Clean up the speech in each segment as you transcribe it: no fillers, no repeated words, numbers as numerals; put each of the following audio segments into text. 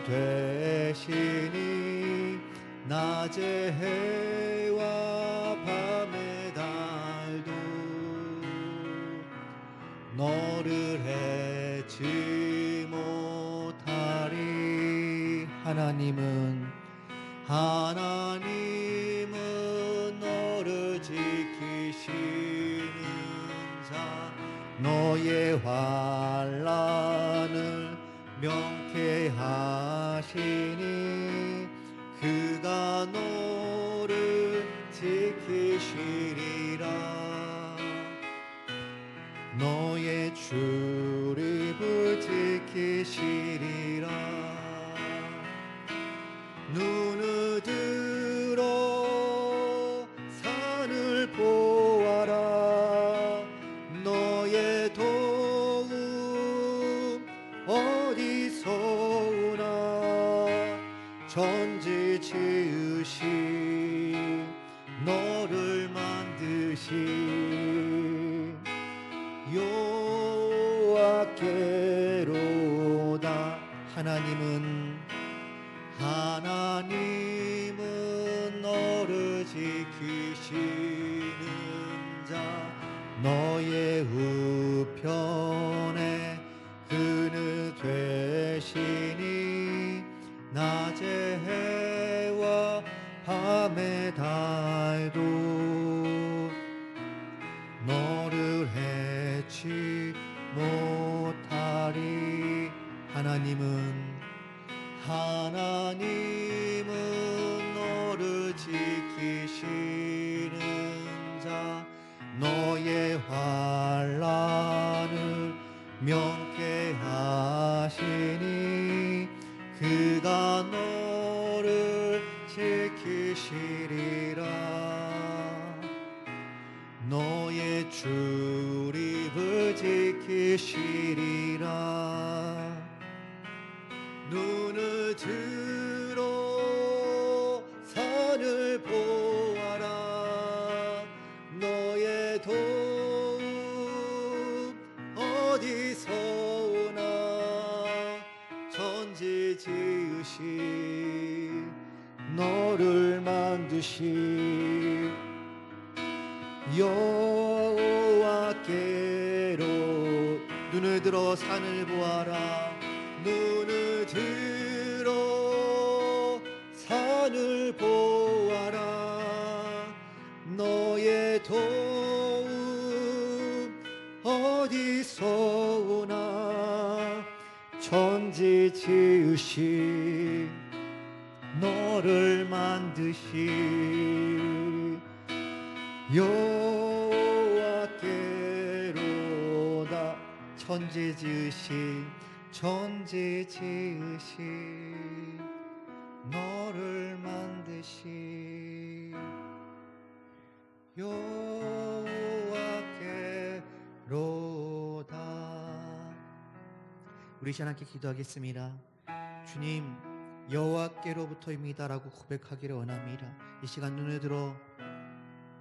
되시니 낮의 해와 밤의 달도 너를 해치 못하리. 하나님은 너를 지키시는 자, 너의 환난을 명쾌하시니 그가 너를 지키시리라. 너의 출입을 지키시리라. 눈을 들어 산을 보아라. 너의 도움 어디서 오나. 천지 지으신 너를 만드신 여호와께로다. 하나님은 너를 지키시는 자, 너의 우편에 그늘 되시니 낮의 해와 밤의 달도 너를 해치 못하리. 하나님은 너를 지키시는 자, 너의 환난을 명쾌하시니 그가 너를 지키시리라. 너의 출입을 지키시리라. 눈을 들어 산을 보아라. 너의 도움 어디서 오나. 천지 지으신 너를 만드신 여호와께로. 눈을 들어 산을 보아라. 눈을 들어 산을 보아라. 너의 도움 어디서 오나. 천지 지으신 너를 만드신 여호와께로다. 천지 지으신 너를 만드신 여호와께로다. 우리 하나님께 기도하겠습니다. 주님, 여호와께로부터입니다라고 고백하기를 원합니다. 이 시간 눈을 들어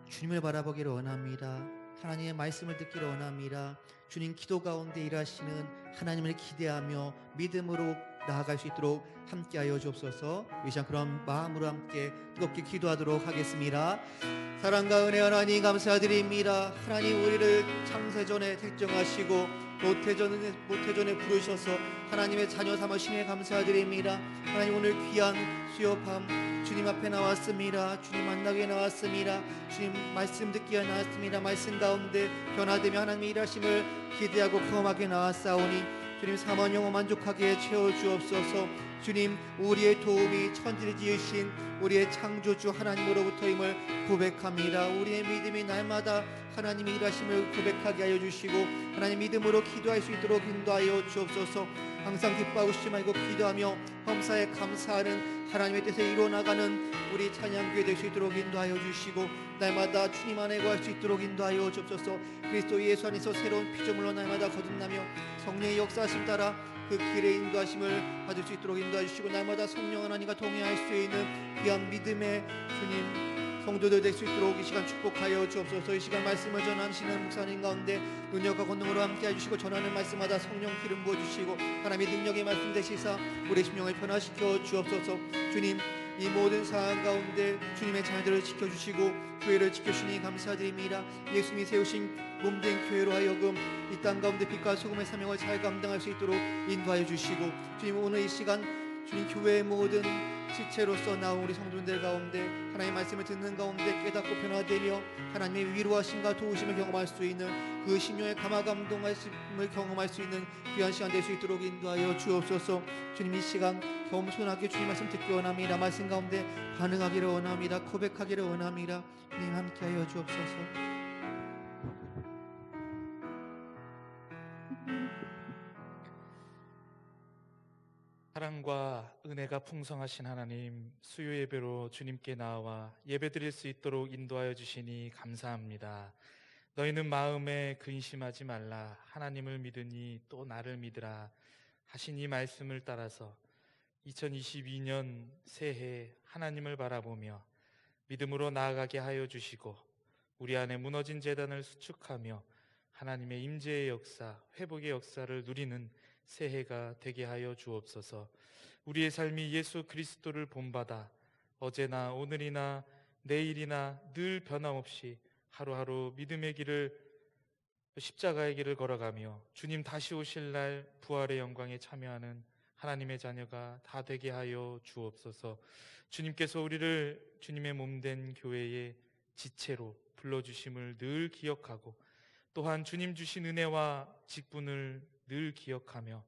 주님을 바라보기를 원합니다. 하나님의 말씀을 듣기를 원합니다. 주님 기도 가운데 일하시는 하나님을 기대하며 믿음으로 나아갈 수 있도록 함께하여 주옵소서. 이 시간 그런 마음으로 함께 뜨겁게 기도하도록 하겠습니다. 사랑과 은혜 하나님 감사드립니다. 하나님 우리를 창세전에 택정하시고 모태전에 부르셔서 하나님의 자녀 삼으심에 감사드립니다. 하나님 오늘 귀한 수요밤 주님 앞에 나왔습니다. 주님 만나게 나왔습니다. 주님 말씀 듣기에 나왔습니다. 말씀 가운데 변화되며 하나님의 일하심을 기대하고 경험하게 나왔사오니 주님 삼원 영혼 만족하게 채워주옵소서. 주님 우리의 도움이 천지를 지으신 우리의 창조주 하나님으로부터임을 고백합니다. 우리의 믿음이 날마다 하나님의 일하심을 고백하게 하여 주시고 하나님 믿음으로 기도할 수 있도록 인도하여 주옵소서. 항상 기뻐하고 쉬지 말고 기도하며 범사에 감사하는 하나님의 뜻에 이루어나가는 우리 찬양교회 될 수 있도록 인도하여 주시고 날마다 주님 안에 거할 수 있도록 인도하여 주옵소서. 그리스도 예수 안에서 새로운 피조물로 날마다 거듭나며 성령의 역사하심 따라 그 길의 인도하심을 받을 수 있도록 인도해 주시고 날마다 성령 하나님과 동행할 수 있는 귀한 믿음의 주님 성도들 될 수 있도록 이 시간 축복하여 주옵소서. 이 시간 말씀을 전하시는 목사님 가운데 능력과 권능으로 함께 해주시고 전하는 말씀마다 성령 기름 부어주시고 하나님의 능력의 말씀 되시사 우리의 심령을 변화시켜 주옵소서. 주님, 이 모든 상황 가운데 주님의 자녀들을 지켜주시고 교회를 지켜주시니 감사드립니다. 예수님이 세우신 몸된 교회로 하여금 이 땅 가운데 빛과 소금의 사명을 잘 감당할 수 있도록 인도하여 주시고, 주님 오늘 이 시간 주님 교회의 모든 지체로서 나온 우리 성도들 가운데 하나님의 말씀을 듣는 가운데 깨닫고 변화되며 하나님의 위로하심과 도우심을 경험할 수 있는 그 심령의 감화 감동하심을 경험할 수 있는 귀한 시간 될 수 있도록 인도하여 주옵소서. 주님, 이 시간 겸손하게 주님 말씀 듣기 원합니다. 말씀 가운데 반응하기를 원합니다. 고백하기를 원합니다. 주님 함께하여 주옵소서. 사랑과 은혜가 풍성하신 하나님, 수요 예배로 주님께 나와 예배드릴 수 있도록 인도하여 주시니 감사합니다. 너희는 마음에 근심하지 말라. 하나님을 믿으니 또 나를 믿으라 하신 이 말씀을 따라서 2022년 새해 하나님을 바라보며 믿음으로 나아가게 하여 주시고, 우리 안에 무너진 제단을 수축하며 하나님의 임재의 역사, 회복의 역사를 누리는 새해가 되게 하여 주옵소서. 우리의 삶이 예수 그리스도를 본받아 어제나 오늘이나 내일이나 늘 변함없이 하루하루 믿음의 길을, 십자가의 길을 걸어가며 주님 다시 오실 날 부활의 영광에 참여하는 하나님의 자녀가 다 되게 하여 주옵소서. 주님께서 우리를 주님의 몸된 교회의 지체로 불러주심을 늘 기억하고, 또한 주님 주신 은혜와 직분을 늘 기억하며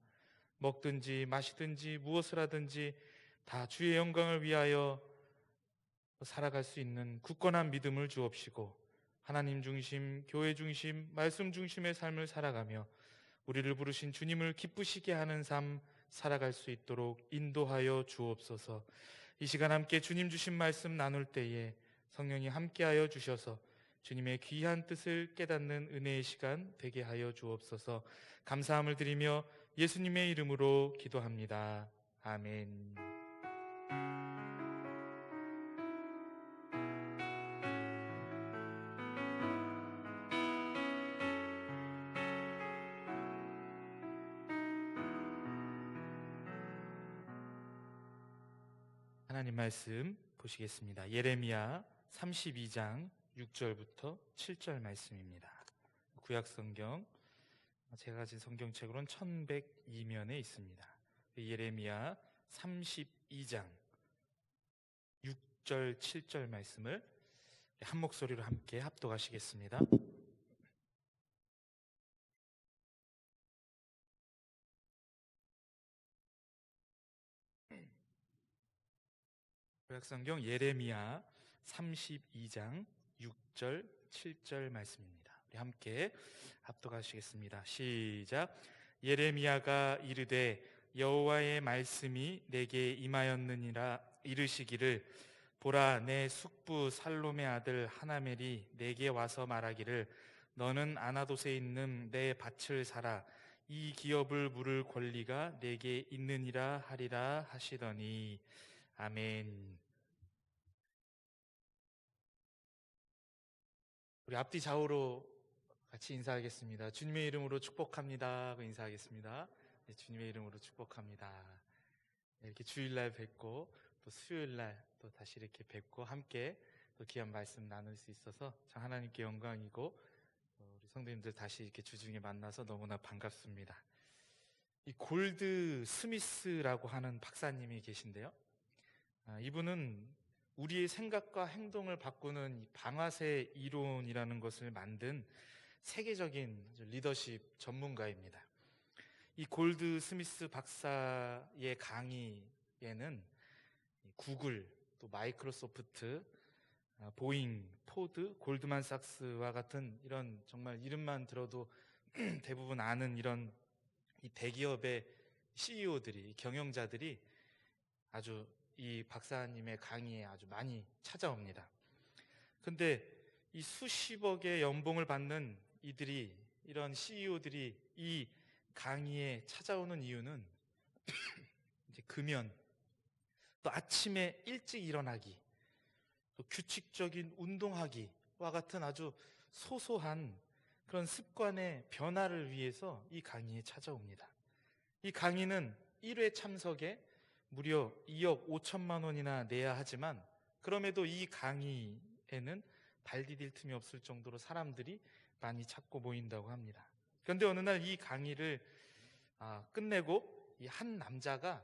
먹든지 마시든지 무엇을 하든지 다 주의 영광을 위하여 살아갈 수 있는 굳건한 믿음을 주옵시고, 하나님 중심, 교회 중심, 말씀 중심의 삶을 살아가며 우리를 부르신 주님을 기쁘시게 하는 삶 살아갈 수 있도록 인도하여 주옵소서. 이 시간 함께 주님 주신 말씀 나눌 때에 성령이 함께하여 주셔서 주님의 귀한 뜻을 깨닫는 은혜의 시간 되게 하여 주옵소서. 감사함을 드리며 예수님의 이름으로 기도합니다. 아멘. 하나님 말씀 보시겠습니다. 예레미야 32장 6절부터 7절 말씀입니다. 구약성경, 제가 가진 성경책으로는 1102면에 있습니다. 예레미야 32장 6절 7절 말씀을 한 목소리로 함께 합독하시겠습니다. 구약성경 예레미야 32장 6절 7절 말씀입니다. 우리 함께 합독하시겠습니다. 시작. 예레미야가 이르되 여호와의 말씀이 내게 임하였느니라. 이르시기를, 보라, 내 숙부 살롬의 아들 하나멜이 내게 와서 말하기를, 너는 아나돗에 있는 내 밭을 사라. 이 기업을 물을 권리가 내게 있느니라 하리라 하시더니. 아멘. 우리 앞뒤 좌우로 같이 인사하겠습니다. 주님의 이름으로 축복합니다 하고 인사하겠습니다. 네, 주님의 이름으로 축복합니다. 네, 이렇게 주일날 뵙고 또 수요일날 또 다시 이렇게 뵙고 함께 또 귀한 말씀 나눌 수 있어서 참 하나님께 영광이고, 우리 성도님들 다시 이렇게 주중에 만나서 너무나 반갑습니다. 이 골드 스미스라고 하는 박사님이 계신데요, 이분은 우리의 생각과 행동을 바꾸는 이 방아쇠 이론이라는 것을 만든 세계적인 리더십 전문가입니다. 이 골드 스미스 박사의 강의에는 구글, 또 마이크로소프트, 보잉, 포드, 골드만삭스와 같은 이런 정말 이름만 들어도 대부분 아는 이런 이 대기업의 CEO들이, 경영자들이 아주 이 박사님의 강의에 아주 많이 찾아옵니다. 근데 이 수십억의 연봉을 받는 이들이, 이런 CEO들이 이 강의에 찾아오는 이유는 이제 금연, 또 아침에 일찍 일어나기, 또 규칙적인 운동하기와 같은 아주 소소한 그런 습관의 변화를 위해서 이 강의에 찾아옵니다. 이 강의는 1회 참석에 무려 2억 5천만 원이나 내야 하지만 그럼에도 이 강의에는 발 디딜 틈이 없을 정도로 사람들이 많이 찾고 모인다고 합니다. 그런데 어느 날 이 강의를 끝내고 이 한 남자가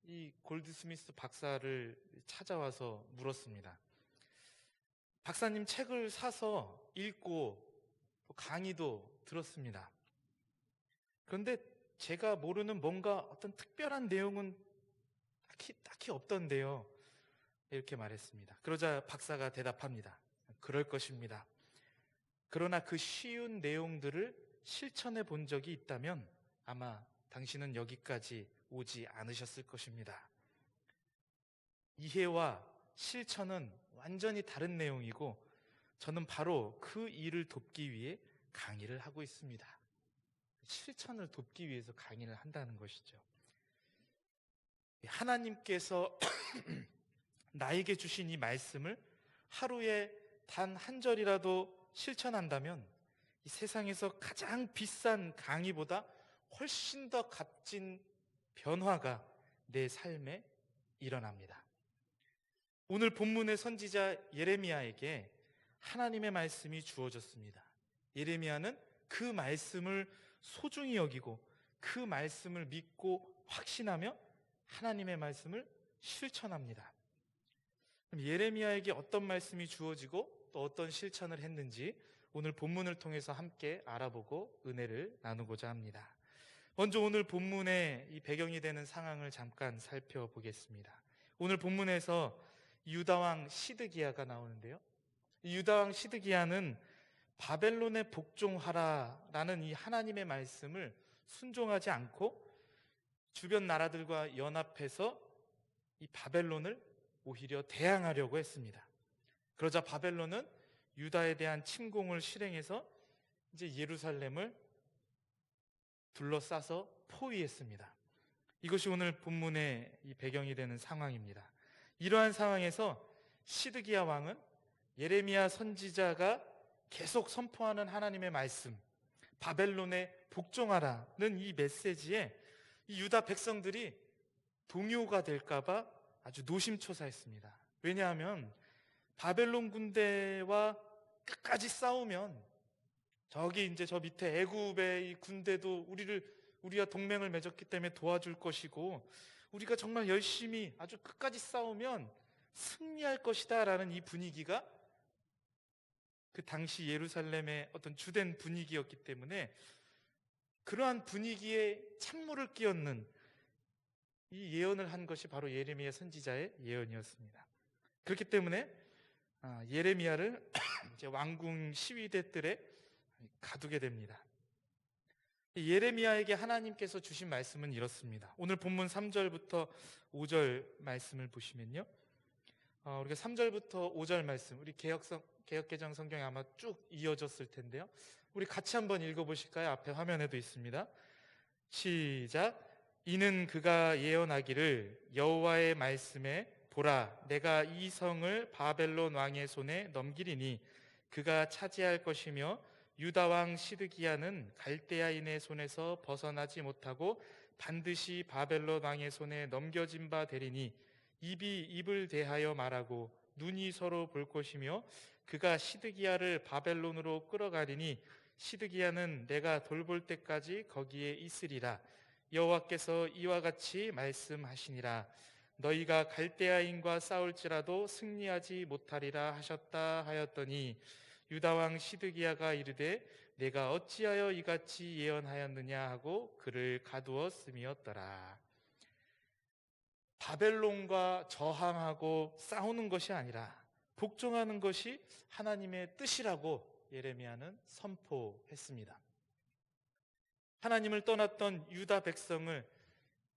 이 골드스미스 박사를 찾아와서 물었습니다. 박사님, 책을 사서 읽고 또 강의도 들었습니다. 그런데 제가 모르는 뭔가 어떤 특별한 내용은 딱히 없던데요. 이렇게 말했습니다. 그러자 박사가 대답합니다. 그럴 것입니다. 그러나 그 쉬운 내용들을 실천해 본 적이 있다면 아마 당신은 여기까지 오지 않으셨을 것입니다. 이해와 실천은 완전히 다른 내용이고 저는 바로 그 일을 돕기 위해 강의를 하고 있습니다. 실천을 돕기 위해서 강의를 한다는 것이죠. 하나님께서 나에게 주신 이 말씀을 하루에 단 한 절이라도 실천한다면 이 세상에서 가장 비싼 강의보다 훨씬 더 값진 변화가 내 삶에 일어납니다. 오늘 본문의 선지자 예레미야에게 하나님의 말씀이 주어졌습니다. 예레미야는 그 말씀을 소중히 여기고 그 말씀을 믿고 확신하며 하나님의 말씀을 실천합니다. 그럼 예레미야에게 어떤 말씀이 주어지고 또 어떤 실천을 했는지 오늘 본문을 통해서 함께 알아보고 은혜를 나누고자 합니다. 먼저 오늘 본문의 이 배경이 되는 상황을 잠깐 살펴보겠습니다. 오늘 본문에서 유다왕 시드기야가 나오는데요. 이 유다왕 시드기야는 바벨론에 복종하라라는 이 하나님의 말씀을 순종하지 않고 주변 나라들과 연합해서 이 바벨론을 오히려 대항하려고 했습니다. 그러자 바벨론은 유다에 대한 침공을 실행해서 이제 예루살렘을 둘러싸서 포위했습니다. 이것이 오늘 본문의 이 배경이 되는 상황입니다. 이러한 상황에서 시드기야 왕은 예레미야 선지자가 계속 선포하는 하나님의 말씀, 바벨론에 복종하라는 이 메시지에 이 유다 백성들이 동요가 될까봐 아주 노심초사했습니다. 왜냐하면 바벨론 군대와 끝까지 싸우면 저기 이제 저 밑에 애굽의 이 군대도 우리가 동맹을 맺었기 때문에 도와줄 것이고 우리가 정말 열심히 아주 끝까지 싸우면 승리할 것이다라는 이 분위기가 그 당시 예루살렘의 어떤 주된 분위기였기 때문에 그러한 분위기에 찬물을 끼얹는 이 예언을 한 것이 바로 예레미야 선지자의 예언이었습니다. 그렇기 때문에 예레미야를 이제 왕궁 시위대 뜰에 가두게 됩니다. 예레미야에게 하나님께서 주신 말씀은 이렇습니다. 오늘 본문 3절부터 5절 말씀을 보시면요, 우리가 3절부터 5절 말씀, 우리 개역개정 성경에 아마 쭉 이어졌을 텐데요, 우리 같이 한번 읽어보실까요? 앞에 화면에도 있습니다. 시작. 이는 그가 예언하기를 여호와의 말씀에 보라, 내가 이 성을 바벨론 왕의 손에 넘기리니 그가 차지할 것이며 유다 왕 시드기야는 갈대아인의 손에서 벗어나지 못하고 반드시 바벨론 왕의 손에 넘겨진 바 되리니 입이 입을 대하여 말하고 눈이 서로 볼 것이며 그가 시드기야를 바벨론으로 끌어가리니 시드기야는 내가 돌볼 때까지 거기에 있으리라. 여호와께서 이와 같이 말씀하시니라. 너희가 갈대아인과 싸울지라도 승리하지 못하리라 하셨다 하였더니 유다왕 시드기야가 이르되 내가 어찌하여 이같이 예언하였느냐 하고 그를 가두었음이었더라. 바벨론과 저항하고 싸우는 것이 아니라 복종하는 것이 하나님의 뜻이라고 예레미야는 선포했습니다. 하나님을 떠났던 유다 백성을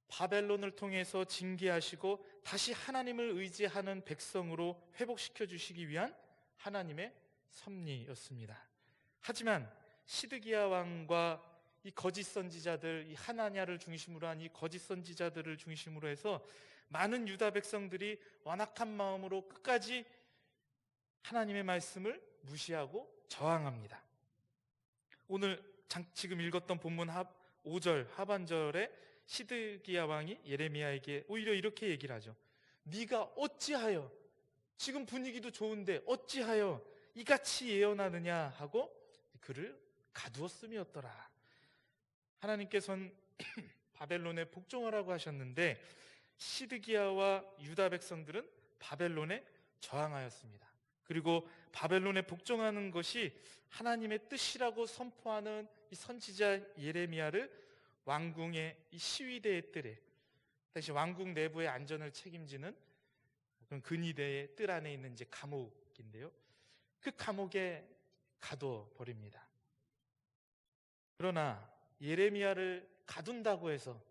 바벨론을 통해서 징계하시고 다시 하나님을 의지하는 백성으로 회복시켜 주시기 위한 하나님의 섭리였습니다. 하지만 시드기야 왕과 이 거짓 선지자들, 이 하나냐를 중심으로 한 이 거짓 선지자들을 중심으로 해서 많은 유다 백성들이 완악한 마음으로 끝까지 하나님의 말씀을 무시하고 저항합니다. 오늘 지금 읽었던 본문 5절 하반절에 시드기야 왕이 예레미야에게 오히려 이렇게 얘기를 하죠. 네가 어찌하여, 지금 분위기도 좋은데 어찌하여 이같이 예언하느냐 하고 그를 가두었음이었더라. 하나님께서는 바벨론에 복종하라고 하셨는데 시드기야와 유다 백성들은 바벨론에 저항하였습니다. 그리고 바벨론에 복종하는 것이 하나님의 뜻이라고 선포하는 이 선지자 예레미야를 왕궁의 이 시위대의 뜰에, 다시 왕궁 내부의 안전을 책임지는 그런 근위대의 뜰 안에 있는 이제 감옥인데요, 그 감옥에 가둬 버립니다. 그러나 예레미야를 가둔다고 해서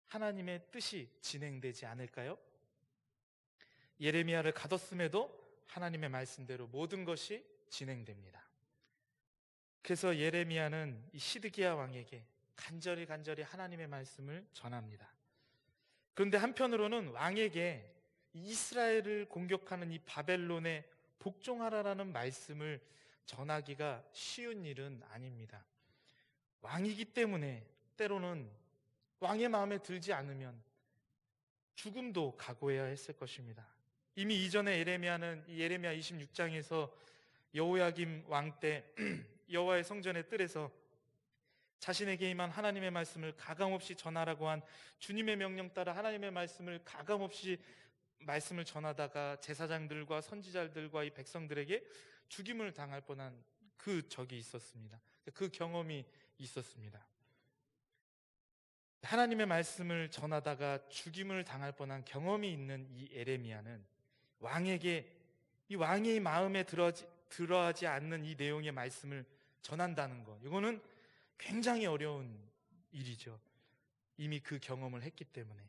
하나님의 뜻이 진행되지 않을까요? 예레미야를 가뒀음에도 하나님의 말씀대로 모든 것이 진행됩니다. 그래서 예레미야는 이 시드기야 왕에게 간절히 하나님의 말씀을 전합니다. 그런데 한편으로는 왕에게 이스라엘을 공격하는 이 바벨론에 복종하라라는 말씀을 전하기가 쉬운 일은 아닙니다. 왕이기 때문에 때로는 왕의 마음에 들지 않으면 죽음도 각오해야 했을 것입니다. 이미 이전에 예레미야는 예레미야 26장에서 여호야김 왕 때 여호와의 성전의 뜰에서 자신에게 임한 하나님의 말씀을 가감없이 전하라고 한 주님의 명령 따라 하나님의 말씀을 가감없이 말씀을 전하다가 제사장들과 선지자들과 이 백성들에게 죽임을 당할 뻔한 그 적이 있었습니다. 그 경험이 있었습니다. 하나님의 말씀을 전하다가 죽임을 당할 뻔한 경험이 있는 이 예레미야는 왕에게 이 왕의 마음에 들어하지 않는 이 내용의 말씀을 전한다는 것, 이거는 굉장히 어려운 일이죠. 이미 그 경험을 했기 때문에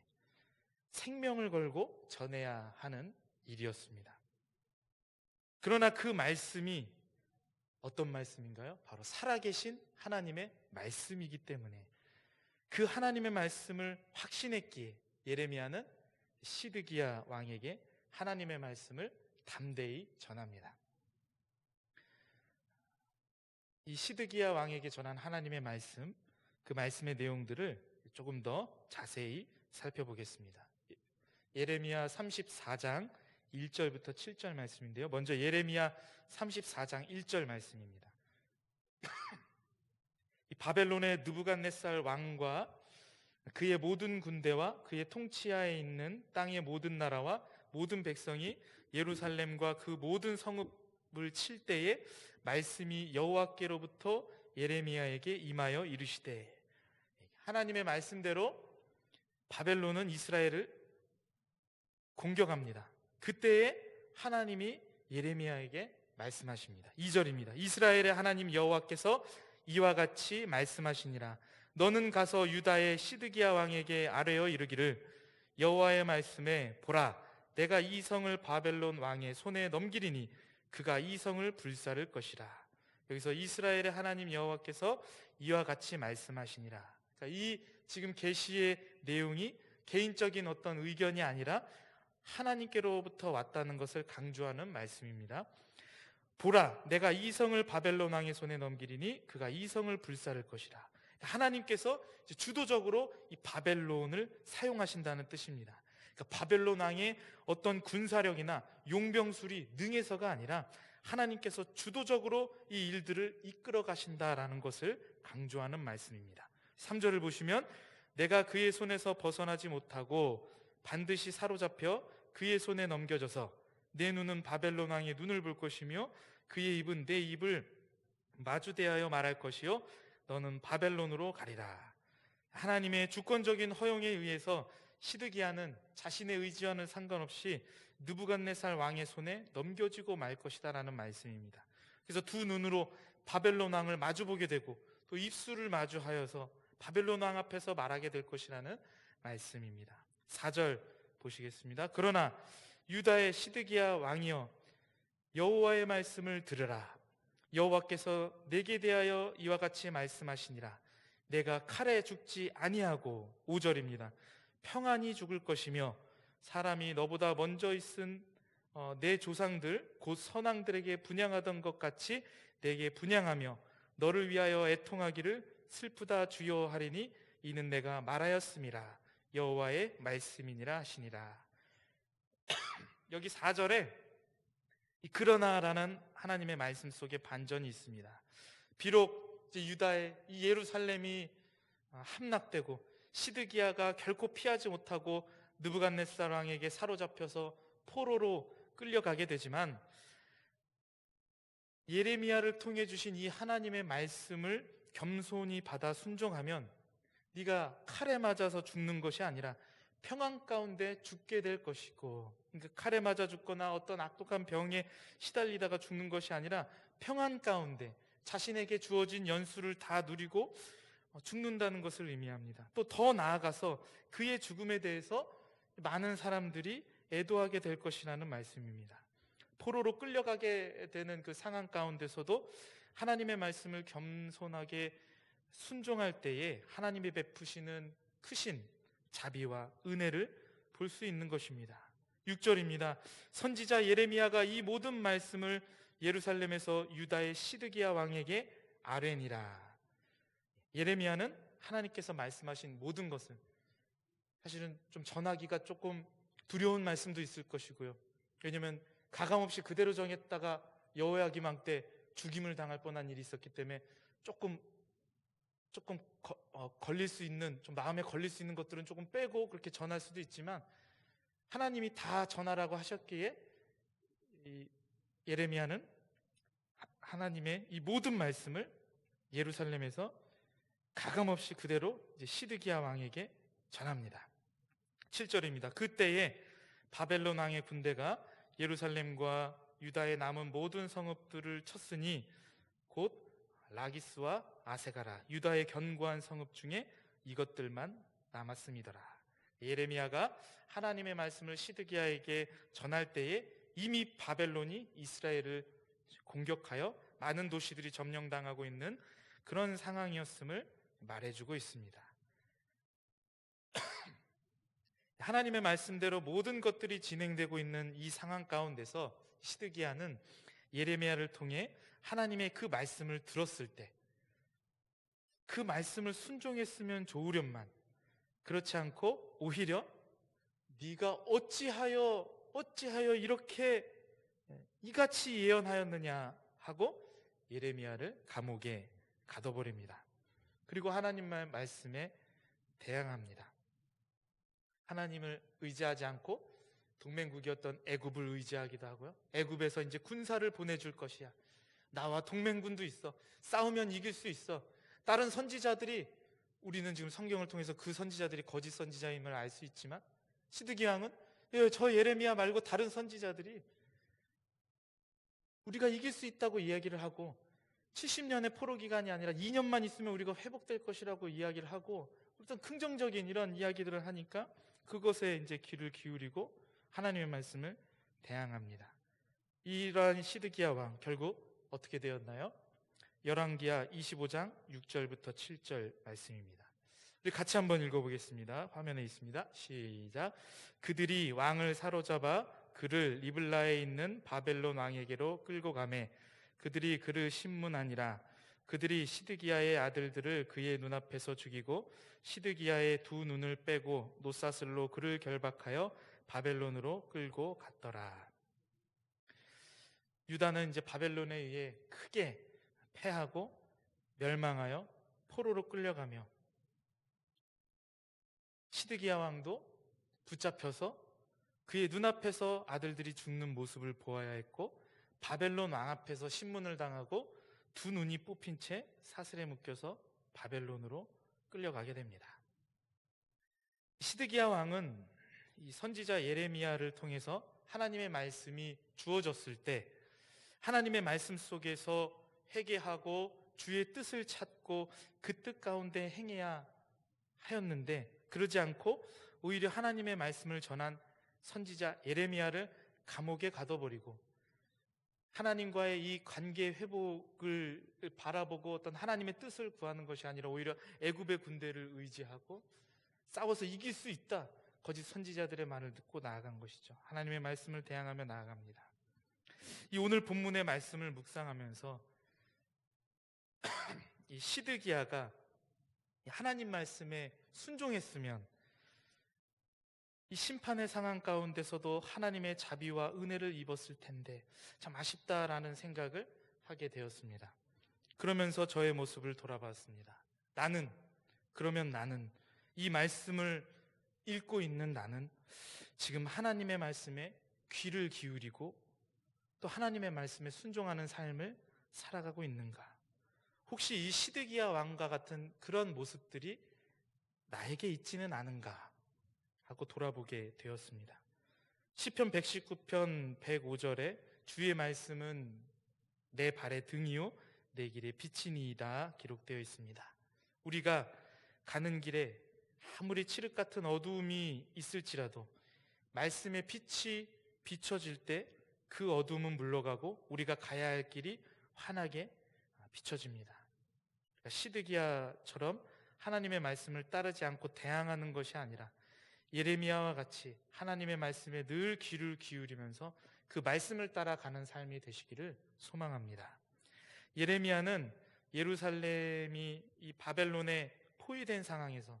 생명을 걸고 전해야 하는 일이었습니다. 그러나 그 말씀이 어떤 말씀인가요? 바로 살아계신 하나님의 말씀이기 때문에 그 하나님의 말씀을 확신했기에 예레미야는 시드기야 왕에게 하나님의 말씀을 담대히 전합니다. 이 시드기야 왕에게 전한 하나님의 말씀, 그 말씀의 내용들을 조금 더 자세히 살펴보겠습니다. 예레미야 34장 1절부터 7절 말씀인데요, 먼저 예레미야 34장 1절 말씀입니다. 이 바벨론의 느부갓네살 왕과 그의 모든 군대와 그의 통치하에 있는 땅의 모든 나라와 모든 백성이 예루살렘과 그 모든 성읍을 칠 때에 말씀이 여호와께로부터 예레미야에게 임하여 이르시되, 하나님의 말씀대로 바벨론은 이스라엘을 공격합니다. 그때에 하나님이 예레미야에게 말씀하십니다. 2절입니다. 이스라엘의 하나님 여호와께서 이와 같이 말씀하시니라. 너는 가서 유다의 시드기야 왕에게 아뢰어 이르기를, 여호와의 말씀에 보라, 내가 이 성을 바벨론 왕의 손에 넘기리니 그가 이 성을 불사를 것이라. 여기서 이스라엘의 하나님 여호와께서 이와 같이 말씀하시니라. 그러니까 이 지금 계시의 내용이 개인적인 어떤 의견이 아니라 하나님께로부터 왔다는 것을 강조하는 말씀입니다. 보라, 내가 이 성을 바벨론 왕의 손에 넘기리니 그가 이 성을 불사를 것이라. 하나님께서 주도적으로 이 바벨론을 사용하신다는 뜻입니다. 그러니까 바벨론 왕의 어떤 군사력이나 용병술이 능해서가 아니라 하나님께서 주도적으로 이 일들을 이끌어 가신다라는 것을 강조하는 말씀입니다. 3절을 보시면, 내가 그의 손에서 벗어나지 못하고 반드시 사로잡혀 그의 손에 넘겨져서 내 눈은 바벨론 왕의 눈을 볼 것이며 그의 입은 내 입을 마주대하여 말할 것이요 너는 바벨론으로 가리라. 하나님의 주권적인 허용에 의해서 시드기야는 자신의 의지와는 상관없이 느부갓네살 왕의 손에 넘겨지고 말 것이다 라는 말씀입니다. 그래서 두 눈으로 바벨론 왕을 마주보게 되고 또 입술을 마주하여서 바벨론 왕 앞에서 말하게 될 것이라는 말씀입니다. 4절 보시겠습니다. 그러나 유다의 시드기야 왕이여, 여호와의 말씀을 들으라. 여호와께서 내게 대하여 이와 같이 말씀하시니라. 내가 칼에 죽지 아니하고, 5절입니다. 평안히 죽을 것이며 사람이 너보다 먼저 있은 내 조상들 곧 선왕들에게 분향하던 것 같이 내게 분향하며 너를 위하여 애통하기를 슬프다 주여 하리니 이는 내가 말하였음이라 여호와의 말씀이니라 하시니라. 여기 4절에 이 그러나라는 하나님의 말씀 속에 반전이 있습니다. 비록 이제 유다의 이 예루살렘이 함락되고 시드기야가 결코 피하지 못하고 느부갓네살 왕에게 사로잡혀서 포로로 끌려가게 되지만 예레미야를 통해 주신 이 하나님의 말씀을 겸손히 받아 순종하면 네가 칼에 맞아서 죽는 것이 아니라 평안 가운데 죽게 될 것이고, 그러니까 칼에 맞아 죽거나 어떤 악독한 병에 시달리다가 죽는 것이 아니라 평안 가운데 자신에게 주어진 연수를 다 누리고 죽는다는 것을 의미합니다. 또 더 나아가서 그의 죽음에 대해서 많은 사람들이 애도하게 될 것이라는 말씀입니다. 포로로 끌려가게 되는 그 상황 가운데서도 하나님의 말씀을 겸손하게 순종할 때에 하나님이 베푸시는 크신 자비와 은혜를 볼 수 있는 것입니다. 6절입니다. 선지자 예레미야가 이 모든 말씀을 예루살렘에서 유다의 시드기야 왕에게 아뢰니라. 예레미야는 하나님께서 말씀하신 모든 것을 사실은 좀 전하기가 조금 두려운 말씀도 있을 것이고요. 왜냐하면 가감없이 그대로 정했다가 여호야김 왕 때 죽임을 당할 뻔한 일이 있었기 때문에 조금 걸릴 수 있는, 좀 마음에 걸릴 수 있는 것들은 조금 빼고 그렇게 전할 수도 있지만, 하나님이 다 전하라고 하셨기에 이 예레미야는 하나님의 이 모든 말씀을 예루살렘에서 가감없이 그대로 이제 시드기야 왕에게 전합니다. 7절입니다. 그때에 바벨론 왕의 군대가 예루살렘과 유다의 남은 모든 성읍들을 쳤으니 곧 라기스와 아세가라 유다의 견고한 성읍 중에 이것들만 남았음이더라. 예레미야가 하나님의 말씀을 시드기야에게 전할 때에 이미 바벨론이 이스라엘을 공격하여 많은 도시들이 점령당하고 있는 그런 상황이었음을 말해주고 있습니다. 하나님의 말씀대로 모든 것들이 진행되고 있는 이 상황 가운데서 시드기야는 예레미야를 통해 하나님의 그 말씀을 들었을 때 그 말씀을 순종했으면 좋으련만, 그렇지 않고 오히려 네가 어찌하여 이렇게 이같이 예언하였느냐 하고 예레미야를 감옥에 가둬버립니다. 그리고 하나님의 말씀에 대항합니다. 하나님을 의지하지 않고 동맹국이었던 애굽을 의지하기도 하고요. 애굽에서 이제 군사를 보내줄 것이야. 나와 동맹군도 있어. 싸우면 이길 수 있어. 다른 선지자들이, 우리는 지금 성경을 통해서 그 선지자들이 거짓 선지자임을 알 수 있지만, 시드기 왕은 저 예레미야 말고 다른 선지자들이 우리가 이길 수 있다고 이야기를 하고, 70년의 포로 기간이 아니라 2년만 있으면 우리가 회복될 것이라고 이야기를 하고, 어떤 긍정적인 이런 이야기들을 하니까 그것에 이제 귀를 기울이고 하나님의 말씀을 대항합니다. 이러한 시드기야 왕 결국 어떻게 되었나요? 열왕기하 25장 6절부터 7절 말씀입니다. 우리 같이 한번 읽어보겠습니다. 화면에 있습니다. 시작. 그들이 왕을 사로잡아 그를 리블라에 있는 바벨론 왕에게로 끌고 가매 그들이 그를 신문하니라. 그들이 시드기야의 아들들을 그의 눈앞에서 죽이고 시드기야의 두 눈을 빼고 노사슬로 그를 결박하여 바벨론으로 끌고 갔더라. 유다는 이제 바벨론에 의해 크게 패하고 멸망하여 포로로 끌려가며, 시드기야 왕도 붙잡혀서 그의 눈앞에서 아들들이 죽는 모습을 보아야 했고, 바벨론 왕 앞에서 신문을 당하고 두 눈이 뽑힌 채 사슬에 묶여서 바벨론으로 끌려가게 됩니다. 시드기야 왕은 이 선지자 예레미야를 통해서 하나님의 말씀이 주어졌을 때 하나님의 말씀 속에서 회개하고 주의 뜻을 찾고 그 뜻 가운데 행해야 하였는데, 그러지 않고 오히려 하나님의 말씀을 전한 선지자 예레미야를 감옥에 가둬버리고 하나님과의 이 관계 회복을 바라보고 어떤 하나님의 뜻을 구하는 것이 아니라 오히려 애굽의 군대를 의지하고 싸워서 이길 수 있다, 거짓 선지자들의 말을 듣고 나아간 것이죠. 하나님의 말씀을 대항하며 나아갑니다. 이 오늘 본문의 말씀을 묵상하면서 이 시드기야가 하나님 말씀에 순종했으면 이 심판의 상황 가운데서도 하나님의 자비와 은혜를 입었을 텐데 참 아쉽다라는 생각을 하게 되었습니다. 그러면서 저의 모습을 돌아봤습니다. 그러면 나는 이 말씀을 읽고 있는 나는 지금 하나님의 말씀에 귀를 기울이고 또 하나님의 말씀에 순종하는 삶을 살아가고 있는가? 혹시 이 시드기야 왕과 같은 그런 모습들이 나에게 있지는 않은가? 하고 돌아보게 되었습니다. 시편 119편 105절에 주의 말씀은 내 발의 등이요 내 길의 빛이니이다 기록되어 있습니다. 우리가 가는 길에 아무리 칠흑 같은 어두움이 있을지라도 말씀의 빛이 비춰질 때 그 어두움은 물러가고 우리가 가야 할 길이 환하게 비춰집니다. 그러니까 시드기야처럼 하나님의 말씀을 따르지 않고 대항하는 것이 아니라 예레미야와 같이 하나님의 말씀에 늘 귀를 기울이면서 그 말씀을 따라가는 삶이 되시기를 소망합니다. 예레미야는 예루살렘이 이 바벨론에 포위된 상황에서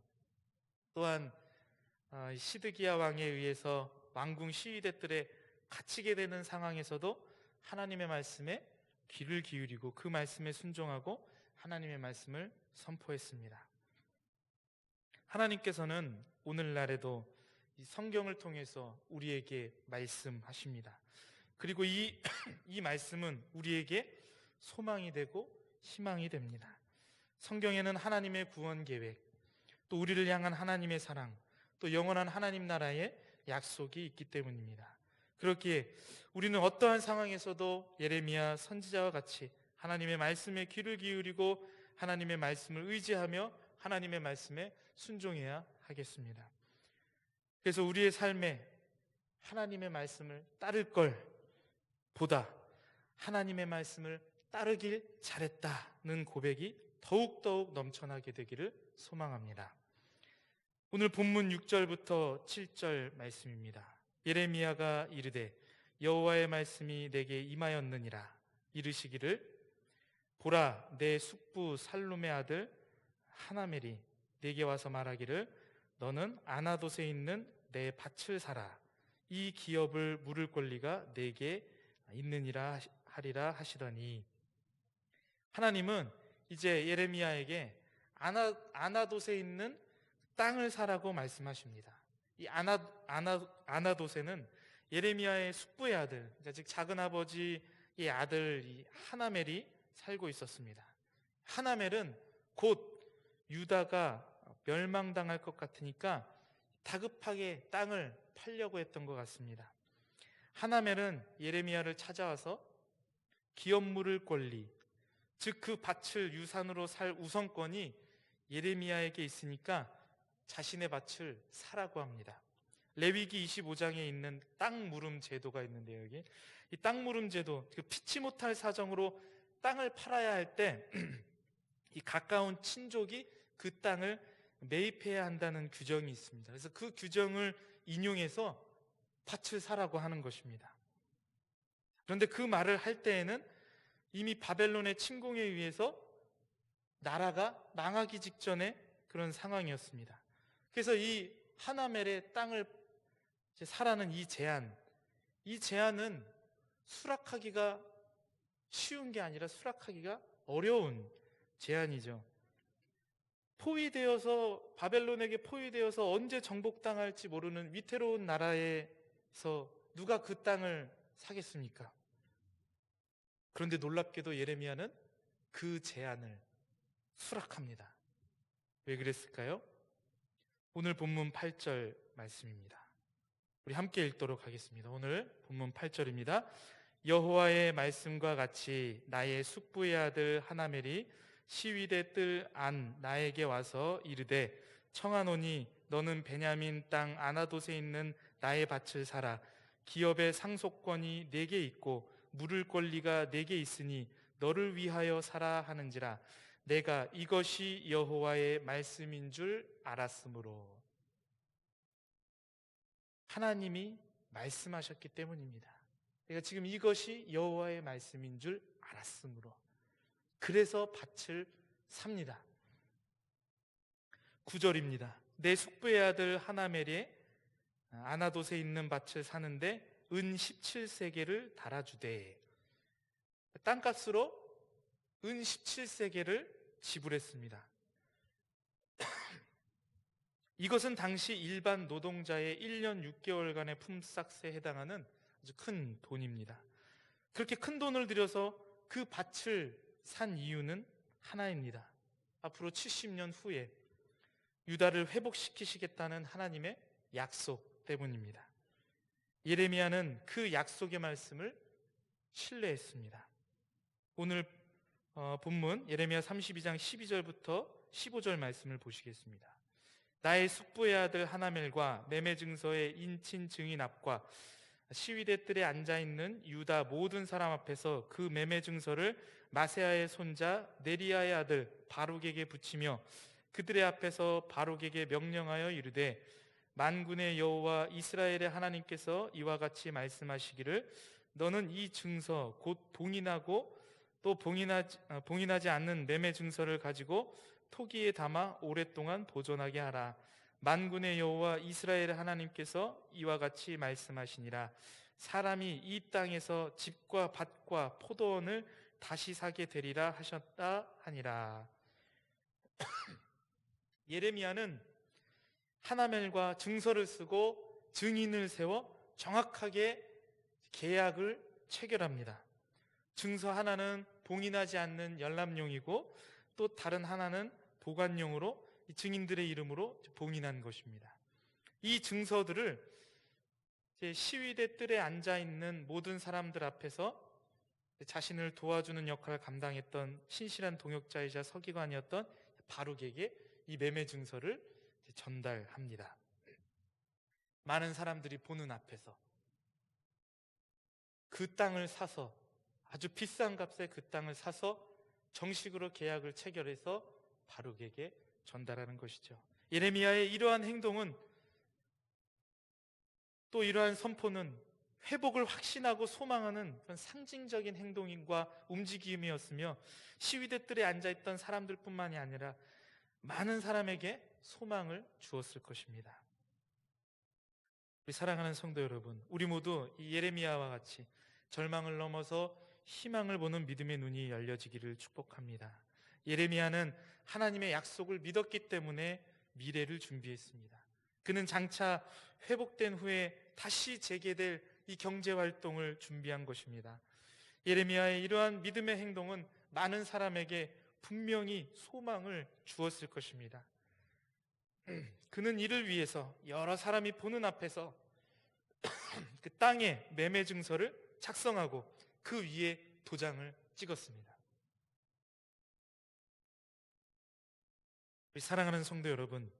또한 시드기야 왕에 의해서 왕궁 시위대들에 갇히게 되는 상황에서도 하나님의 말씀에 귀를 기울이고 그 말씀에 순종하고 하나님의 말씀을 선포했습니다. 하나님께서는 오늘날에도 이 성경을 통해서 우리에게 말씀하십니다. 그리고 이 말씀은 우리에게 소망이 되고 희망이 됩니다. 성경에는 하나님의 구원 계획, 또 우리를 향한 하나님의 사랑, 또 영원한 하나님 나라의 약속이 있기 때문입니다. 그렇기에 우리는 어떠한 상황에서도 예레미야 선지자와 같이 하나님의 말씀에 귀를 기울이고 하나님의 말씀을 의지하며 하나님의 말씀에 순종해야 하겠습니다. 그래서 우리의 삶에 하나님의 말씀을 따를 걸 보다 하나님의 말씀을 따르길 잘했다는 고백이 더욱더욱 넘쳐나게 되기를 소망합니다. 오늘 본문 6절부터 7절 말씀입니다. 예레미야가 이르되 여호와의 말씀이 내게 임하였느니라. 이르시기를 보라, 내 숙부 살룸의 아들 하나멜이 내게 와서 말하기를 너는 아나돗에 있는 내 밭을 사라. 이 기업을 물을 권리가 내게 있느니라 하리라 하시더니, 하나님은 이제 예레미야에게 아나돗에 있는 땅을 사라고 말씀하십니다. 이 아나돗에는 예레미야의 숙부의 아들, 그러니까 즉 작은 아버지의 아들 이 하나멜이 살고 있었습니다. 하나멜은 곧 유다가 멸망당할 것 같으니까 다급하게 땅을 팔려고 했던 것 같습니다. 하나멜은 예레미야를 찾아와서 기업 물을 권리, 즉 그 밭을 유산으로 살 우선권이 예레미야에게 있으니까 자신의 밭을 사라고 합니다. 레위기 25장에 있는 땅 물음 제도가 있는데요. 여기 이 땅 물음 제도, 그 피치 못할 사정으로 땅을 팔아야 할 때 이 가까운 친족이 그 땅을 매입해야 한다는 규정이 있습니다. 그래서 그 규정을 인용해서 밭을 사라고 하는 것입니다. 그런데 그 말을 할 때에는 이미 바벨론의 침공에 의해서 나라가 망하기 직전의 그런 상황이었습니다. 그래서 이 하나멜의 땅을 사라는 이 제안은 수락하기가 쉬운 게 아니라 수락하기가 어려운 제안이죠. 바벨론에게 포위되어서 언제 정복당할지 모르는 위태로운 나라에서 누가 그 땅을 사겠습니까? 그런데 놀랍게도 예레미야는 그 제안을 수락합니다. 왜 그랬을까요? 오늘 본문 8절 말씀입니다. 우리 함께 읽도록 하겠습니다. 오늘 본문 8절입니다. 여호와의 말씀과 같이 나의 숙부의 아들 하나멜이 시위대 뜰 안 나에게 와서 이르되 청하노니 너는 베냐민 땅 아나돗에 있는 나의 밭을 사라. 기업의 상속권이 내게 있고 물을 권리가 내게 있으니 너를 위하여 사라 하는지라. 내가 이것이 여호와의 말씀인 줄 알았으므로. 하나님이 말씀하셨기 때문입니다. 내가 지금 이것이 여호와의 말씀인 줄 알았으므로, 그래서 밭을 삽니다. 9절입니다. 내 숙부의 아들 하나멜이 아나돗에 있는 밭을 사는데 은 17세겔을 달아주되, 땅값으로 은 17세겔을 지불했습니다. 이것은 당시 일반 노동자의 1년 6개월간의 품삯에 해당하는 아주 큰 돈입니다. 그렇게 큰 돈을 들여서 그 밭을 산 이유는 하나입니다. 앞으로 70년 후에 유다를 회복시키시겠다는 하나님의 약속 때문입니다. 예레미야는 그 약속의 말씀을 신뢰했습니다. 오늘 본문 예레미야 32장 12절부터 15절 말씀을 보시겠습니다. 나의 숙부의 아들 하나멜과 매매 증서의 인친 증인 앞과 시위대 뜰에 앉아있는 유다 모든 사람 앞에서 그 매매 증서를 마세아의 손자 네리야의 아들 바룩에게 붙이며 그들의 앞에서 바룩에게 명령하여 이르되, 만군의 여호와 이스라엘의 하나님께서 이와 같이 말씀하시기를, 너는 이 증서 곧 봉인하고 또 봉인하지 않는 매매 증서를 가지고 토기에 담아 오랫동안 보존하게 하라. 만군의 여호와 이스라엘의 하나님께서 이와 같이 말씀하시니라. 사람이 이 땅에서 집과 밭과 포도원을 다시 사게 되리라 하셨다 하니라. 예레미야는 하나멜과 증서를 쓰고 증인을 세워 정확하게 계약을 체결합니다. 증서 하나는 봉인하지 않는 열람용이고 또 다른 하나는 보관용으로 증인들의 이름으로 봉인한 것입니다. 이 증서들을 시위대 뜰에 앉아있는 모든 사람들 앞에서 자신을 도와주는 역할을 감당했던 신실한 동역자이자 서기관이었던 바룩에게 이 매매 증서를 전달합니다. 많은 사람들이 보는 앞에서 그 땅을 사서, 아주 비싼 값에 그 땅을 사서 정식으로 계약을 체결해서 바룩에게 전달하는 것이죠. 예레미야의 이러한 행동은, 또 이러한 선포는 회복을 확신하고 소망하는 그런 상징적인 행동과 움직임이었으며, 시위대 뜰에 앉아있던 사람들뿐만이 아니라 많은 사람에게 소망을 주었을 것입니다. 우리 사랑하는 성도 여러분, 우리 모두 이 예레미야와 같이 절망을 넘어서 희망을 보는 믿음의 눈이 열려지기를 축복합니다. 예레미야는 하나님의 약속을 믿었기 때문에 미래를 준비했습니다. 그는 장차 회복된 후에 다시 재개될 이 경제활동을 준비한 것입니다. 예레미야의 이러한 믿음의 행동은 많은 사람에게 분명히 소망을 주었을 것입니다. 그는 이를 위해서 여러 사람이 보는 앞에서 그 땅의 매매 증서를 작성하고 그 위에 도장을 찍었습니다. 우리 사랑하는 성도 여러분,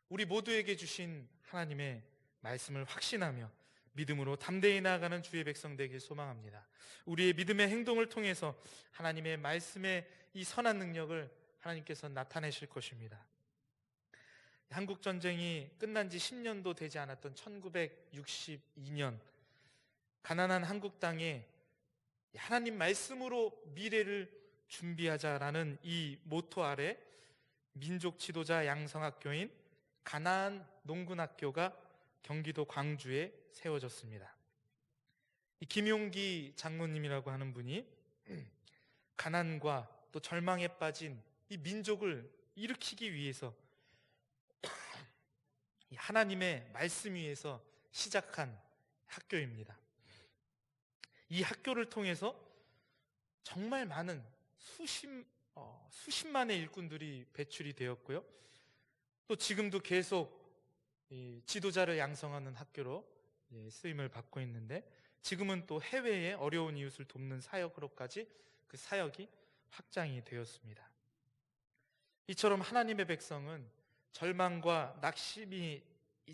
우리 모두에게 주신 하나님의 말씀을 확신하며 믿음으로 담대히 나아가는 주의 백성 되길 소망합니다. 우리의 믿음의 행동을 통해서 하나님의 말씀의 이 선한 능력을 하나님께서 나타내실 것입니다. 한국전쟁이 끝난 지 10년도 되지 않았던 1962년, 가난한 한국 땅에 하나님 말씀으로 미래를 준비하자라는 이 모토 아래 민족 지도자 양성학교인 가나안 농군학교가 경기도 광주에 세워졌습니다. 이 김용기 장로님이라고 하는 분이 가난과 또 절망에 빠진 이 민족을 일으키기 위해서 하나님의 말씀 위에서 시작한 학교입니다. 이 학교를 통해서 정말 많은 수십만의 일꾼들이 배출이 되었고요. 또 지금도 계속 이 지도자를 양성하는 학교로 쓰임을 받고 있는데, 지금은 또 해외의 어려운 이웃을 돕는 사역으로까지 그 사역이 확장이 되었습니다. 이처럼 하나님의 백성은 절망과 낙심이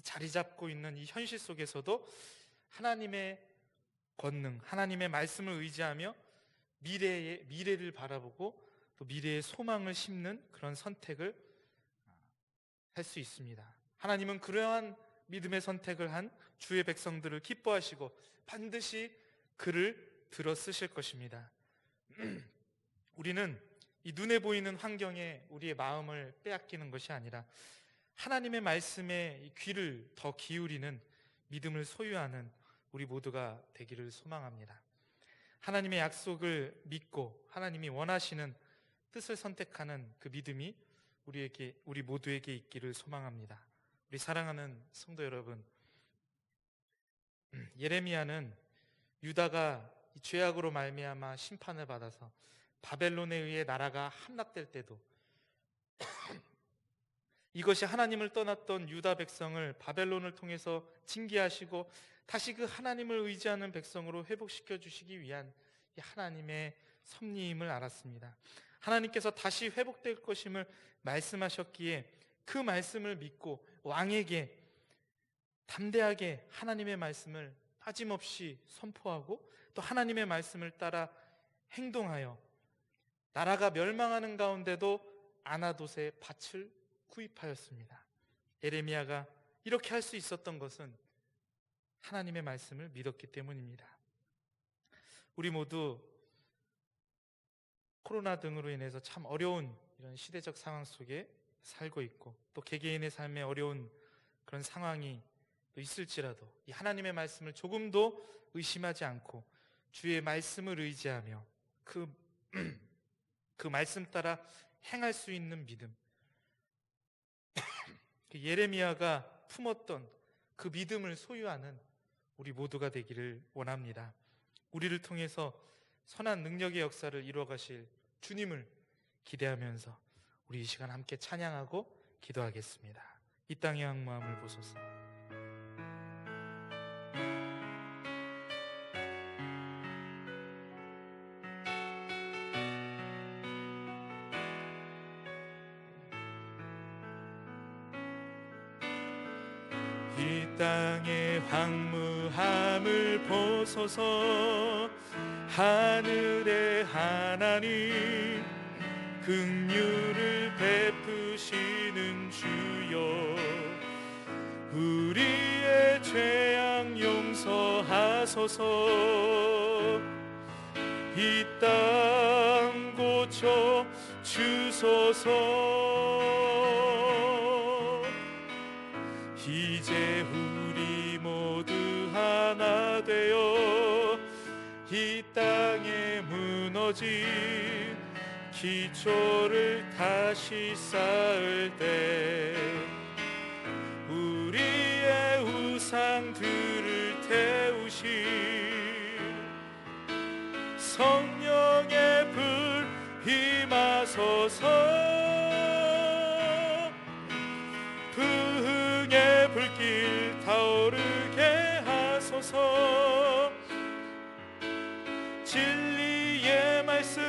자리 잡고 있는 이 현실 속에서도 하나님의 권능, 하나님의 말씀을 의지하며 미래를 바라보고 또 미래의 소망을 심는 그런 선택을 할 수 있습니다. 하나님은 그러한 믿음의 선택을 한 주의 백성들을 기뻐하시고 반드시 그를 들어 쓰실 것입니다. 우리는 이 눈에 보이는 환경에 우리의 마음을 빼앗기는 것이 아니라 하나님의 말씀에 이 귀를 더 기울이는 믿음을 소유하는 우리 모두가 되기를 소망합니다. 하나님의 약속을 믿고 하나님이 원하시는 뜻을 선택하는 그 믿음이 우리 모두에게 있기를 소망합니다. 우리 사랑하는 성도 여러분, 예레미야는 유다가 이 죄악으로 말미암아 심판을 받아서 바벨론에 의해 나라가 함락될 때도 이것이 하나님을 떠났던 유다 백성을 바벨론을 통해서 징계하시고 다시 그 하나님을 의지하는 백성으로 회복시켜 주시기 위한 이 하나님의 섭리임을 알았습니다. 하나님께서 다시 회복될 것임을 말씀하셨기에 그 말씀을 믿고 왕에게 담대하게 하나님의 말씀을 빠짐없이 선포하고 또 하나님의 말씀을 따라 행동하여 나라가 멸망하는 가운데도 아나돗의 밭을 구입하였습니다. 예레미야가 이렇게 할 수 있었던 것은 하나님의 말씀을 믿었기 때문입니다. 우리 모두 코로나 등으로 인해서 참 어려운 이런 시대적 상황 속에 살고 있고 또 개개인의 삶에 어려운 그런 상황이 또 있을지라도 이 하나님의 말씀을 조금도 의심하지 않고 주의 말씀을 의지하며 그 말씀 따라 행할 수 있는 믿음, 예레미야가 품었던 그 믿음을 소유하는 우리 모두가 되기를 원합니다. 우리를 통해서 선한 능력의 역사를 이루어 가실 주님을 기대하면서 우리 이 시간 함께 찬양하고 기도하겠습니다. 이 땅의 황무함을 보소서. 이 땅의 황무함을 보소서. 하늘의 하나님 긍휼을 베푸시는 주여, 우리의 죄악 용서하소서. 이 땅 고쳐 주소서. 이제 우리 모두 하나 되어 이 땅에 무너진 기초를 다시 쌓을 때 우리의 우상들을 태우신 성령의 불 임하소서. 부흥의 불길 타오르게 하소서. 진리의 말씀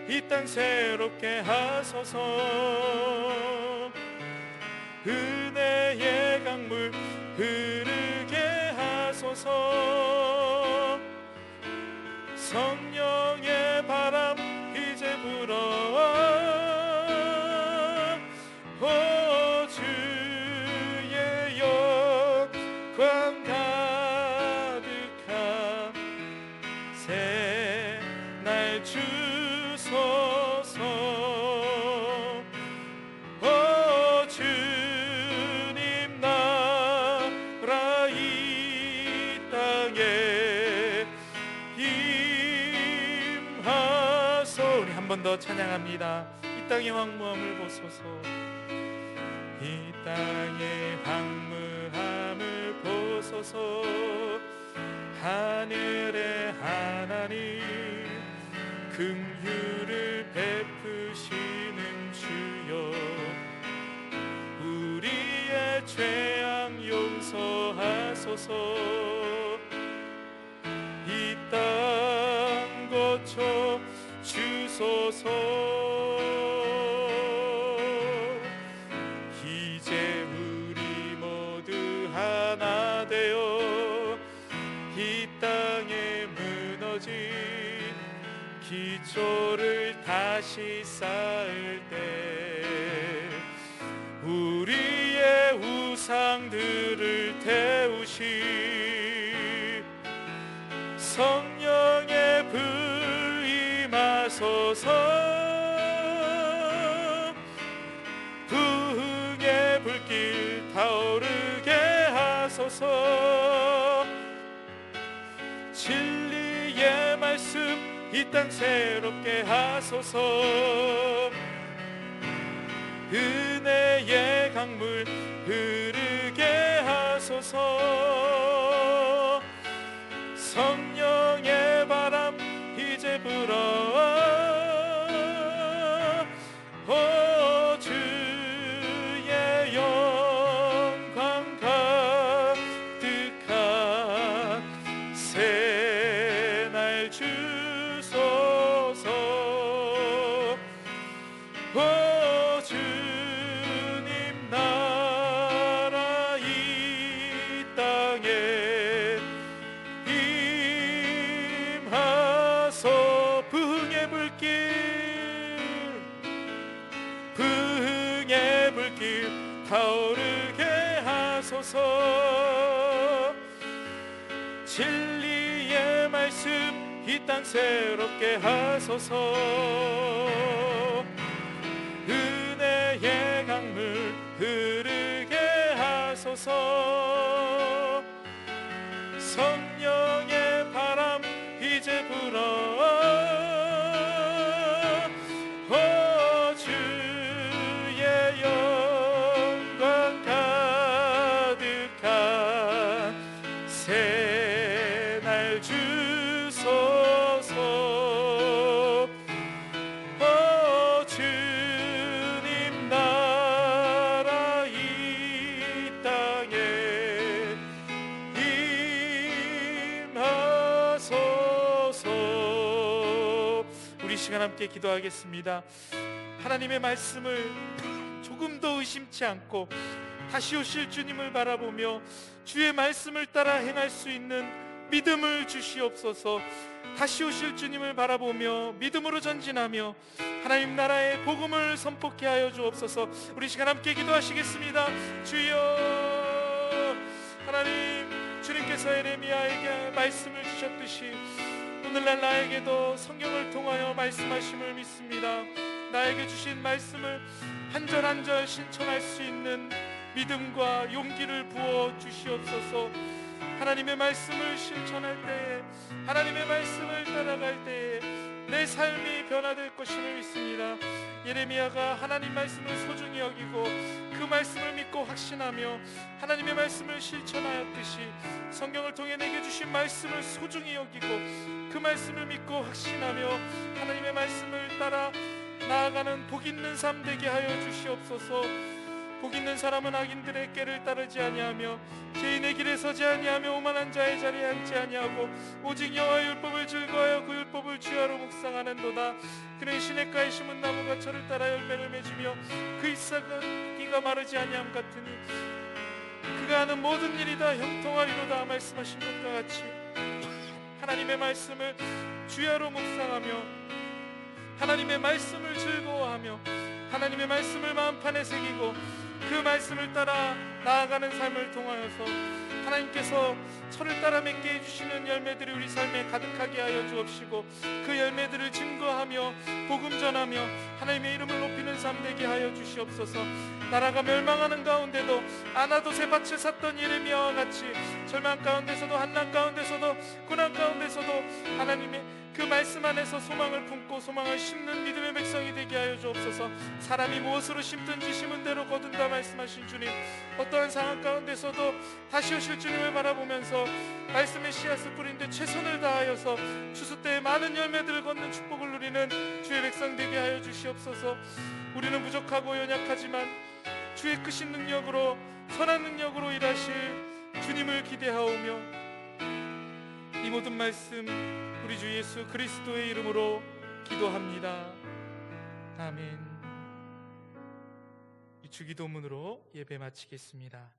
이 땅 새롭게 하소서. 은혜의 강물 흐르게 하소서. 성령의 바람 이제 불어와 오 주의 영광 가득한 새날 주소서. 오 주님 나라 이 땅에 임하소. 우리 한 번 더 찬양합니다. 이 땅의 황무함을 보소서. 이 땅의 황무함을 보소서. 하늘의 하나님 긍휼을 베푸시는 주여, 우리의 죄악 용서하소서. 이 땅 고쳐 주소서. 이제 우리 모두 하나 되어 이 땅에 무너진 기초를 다시 쌓을 때 우리의 우상들을 부흥의 불길 타오르게 하소서. 진리의 말씀 이 땅 새롭게 하소서. 은혜의 강물 흐르게 하소서. 성령의 바람 이제 불어 주의 영광 가득한 새날 주소서. 주님 나라 이 땅에 임하소. 부흥의 불길 타오르게 하소서. 진리의 말씀 이 땅 새롭게 하소서. 은혜의 강물 흐르게 하소서. 성령의 바람 이제 불어 주의 영광 가득한 새날 주소서. 주님 나라 이 땅에 임하소서. 우리 시간 함께 기도하겠습니다. 하나님의 말씀을 조금도 의심치 않고 다시 오실 주님을 바라보며 주의 말씀을 따라 행할 수 있는 믿음을 주시옵소서. 다시 오실 주님을 바라보며 믿음으로 전진하며 하나님 나라의 복음을 선포케 하여 주옵소서. 우리 시간 함께 기도하시겠습니다. 주여, 하나님, 주님께서 예레미야에게 말씀을 주셨듯이 오늘날 나에게도 성경을 통하여 말씀하심을 믿습니다. 나에게 주신 말씀을 한 절 한 절 실천할 수 있는 믿음과 용기를 부어 주시옵소서. 하나님의 말씀을 실천할 때에, 하나님의 말씀을 따라갈 때에 내 삶이 변화될 것임을 믿습니다. 예레미야가 하나님 말씀을 소중히 여기고 그 말씀을 믿고 확신하며 하나님의 말씀을 실천하였듯이 성경을 통해 내게 주신 말씀을 소중히 여기고 그 말씀을 믿고 확신하며 하나님의 말씀을 따라 나아가는 복 있는 삶 되게 하여 주시옵소서. 복 있는 사람은 악인들의 꾀를 따르지 아니하며 죄인의 길에 서지 아니하며 오만한 자의 자리에 앉지 아니하고 오직 여호와의 율법을 즐거워하여 그 율법을 주야로 묵상하는도다. 그는 시냇가에 심은 나무가 철을 따라 열매를 맺으며 그 잎사귀가 마르지 아니함 같으니 그가 하는 모든 일이 다 형통하리로다 말씀하신 것과 같이 하나님의 말씀을 주야로 묵상하며 하나님의 말씀을 즐거워하며 하나님의 말씀을 마음판에 새기고 그 말씀을 따라 나아가는 삶을 통하여서 하나님께서 철을 따라 맺게 해주시는 열매들이 우리 삶에 가득하게 하여 주옵시고 그 열매들을 증거하며 복음 전하며 하나님의 이름을 높이는 삶 되게 하여 주시옵소서. 나라가 멸망하는 가운데도 아나도세 밭을 샀던 예레미야와 같이 절망 가운데서도 한난 가운데서도 고난 가운데서도 하나님의 그 말씀 안에서 소망을 품고 소망을 심는 믿음의 백성이 되게 하여 주옵소서. 사람이 무엇으로 심든지 심은 대로 거둔다 말씀하신 주님, 어떠한 상황 가운데서도 다시 오실 주님을 바라보면서 말씀의 씨앗을 뿌린 데 최선을 다하여서 추수 때에 많은 열매들을 걷는 축복을 누리는 주의 백성 되게 하여 주시옵소서. 우리는 부족하고 연약하지만 주의 크신 능력으로 선한 능력으로 일하실 주님을 기대하오며 이 모든 말씀 우리 주 예수 그리스도의 이름으로 기도합니다. 아멘. 이 주기도문으로 예배 마치겠습니다.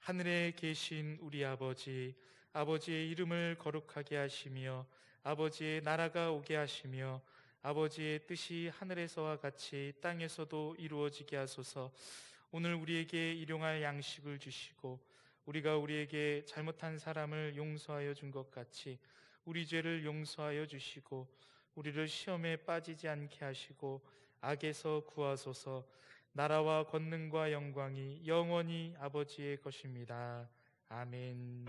하늘에 계신 우리 아버지, 아버지의 이름을 거룩하게 하시며 아버지의 나라가 오게 하시며 아버지의 뜻이 하늘에서와 같이 땅에서도 이루어지게 하소서. 오늘 우리에게 일용할 양식을 주시고 우리가 우리에게 잘못한 사람을 용서하여 준 것 같이 우리 죄를 용서하여 주시고 우리를 시험에 빠지지 않게 하시고 악에서 구하소서. 나라와 권능과 영광이 영원히 아버지의 것입니다. 아멘.